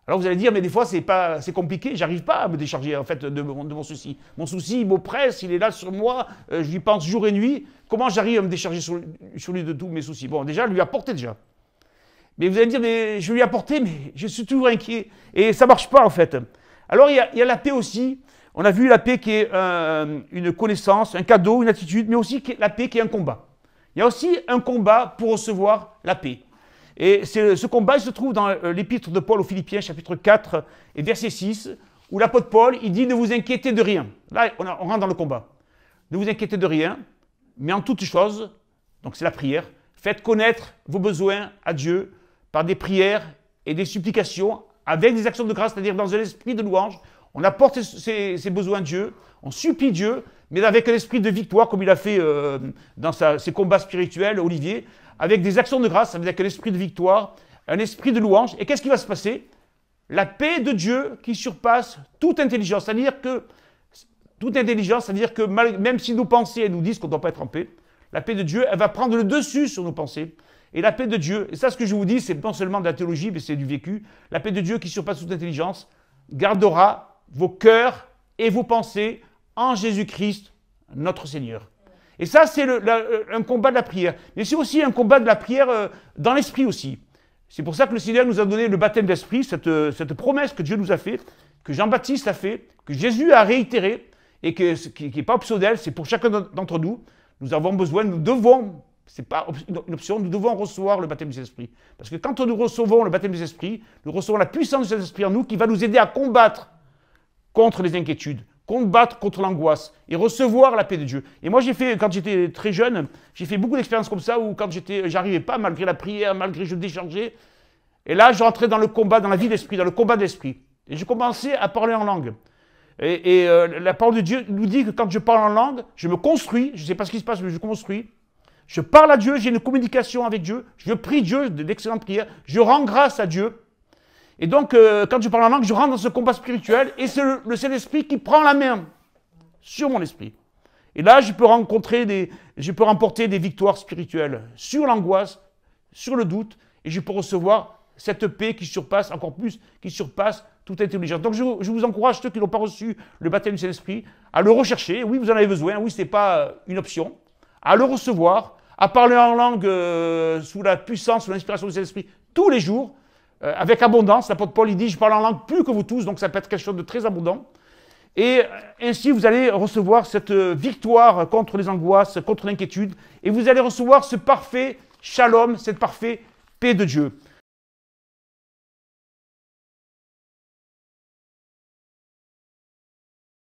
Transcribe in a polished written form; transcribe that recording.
Alors vous allez dire, mais des fois c'est compliqué, j'arrive pas à me décharger en fait de mon souci. Mon souci, il m'oppresse, il est là sur moi, je lui pense jour et nuit. Comment j'arrive à me décharger sur lui de tous mes soucis? Bon, déjà, lui apporter déjà. Mais vous allez me dire, mais je lui ai apporté, mais je suis toujours inquiet. Et ça ne marche pas en fait. Alors il y a la paix aussi. On a vu la paix qui est une connaissance, un cadeau, une attitude, mais aussi la paix qui est un combat. Il y a aussi un combat pour recevoir la paix. Et ce combat il se trouve dans l'épître de Paul aux Philippiens, chapitre 4 et verset 6, où l'apôtre Paul, il dit « Ne vous inquiétez de rien ». Là, on rentre dans le combat. « Ne vous inquiétez de rien, mais en toutes choses, donc c'est la prière, faites connaître vos besoins à Dieu par des prières et des supplications, avec des actions de grâce, c'est-à-dire dans un esprit de louange. On apporte ses besoins à Dieu, on supplie Dieu, mais avec un esprit de victoire, comme il a fait dans ses combats spirituels, Olivier, avec des actions de grâce, avec un esprit de victoire, un esprit de louange. Et qu'est-ce qui va se passer? La paix de Dieu qui surpasse toute intelligence. C'est-à-dire que, même si nos pensées nous disent qu'on ne doit pas être en paix, la paix de Dieu, elle va prendre le dessus sur nos pensées. Et la paix de Dieu, et ça ce que je vous dis, c'est non seulement de la théologie, mais c'est du vécu, la paix de Dieu qui surpasse toute intelligence, gardera vos cœurs et vos pensées en Jésus-Christ, notre Seigneur. Et ça, c'est un combat de la prière. Mais c'est aussi un combat de la prière dans l'esprit aussi. C'est pour ça que le Seigneur nous a donné le baptême d'esprit, cette promesse que Dieu nous a faite, que Jean-Baptiste a fait, que Jésus a réitéré, et qui n'est pas optionnel, c'est pour chacun d'entre nous. Nous avons besoin, nous devons, ce n'est pas une option, nous devons recevoir le baptême des esprits. Parce que quand nous recevons le baptême des esprits, nous recevons la puissance des esprits en nous qui va nous aider à combattre contre les inquiétudes, combattre contre l'angoisse et recevoir la paix de Dieu. Et moi, quand j'étais très jeune, j'ai fait beaucoup d'expériences comme ça où quand j'arrivais pas, malgré la prière, malgré que je déchargeais, et là, je rentrais dans le combat, dans la vie d'esprit, dans le combat de l'esprit. Et je commençais à parler en langue. Et la parole de Dieu nous dit que quand je parle en langue, je me construis, je ne sais pas ce qui se passe, mais je construis. Je parle à Dieu, j'ai une communication avec Dieu, je prie Dieu, d'excellentes prières, je rends grâce à Dieu. Et donc, quand je parle en langue, je rentre dans ce combat spirituel et c'est le Saint-Esprit qui prend la main sur mon esprit. Et là, je peux remporter des victoires spirituelles sur l'angoisse, sur le doute, et je peux recevoir cette paix qui surpasse encore plus, qui surpasse toute intelligence. Donc, je vous encourage, ceux qui n'ont pas reçu le baptême du Saint-Esprit, à le rechercher. Oui, vous en avez besoin. Oui, ce n'est pas une option. À le recevoir, à parler en langue sous la puissance, sous l'inspiration du Saint-Esprit tous les jours, avec abondance. L'apôtre Paul, il dit, je parle en langue plus que vous tous, donc ça peut être quelque chose de très abondant. Et ainsi, vous allez recevoir cette victoire contre les angoisses, contre l'inquiétude, et vous allez recevoir ce parfait shalom, cette parfaite paix de Dieu.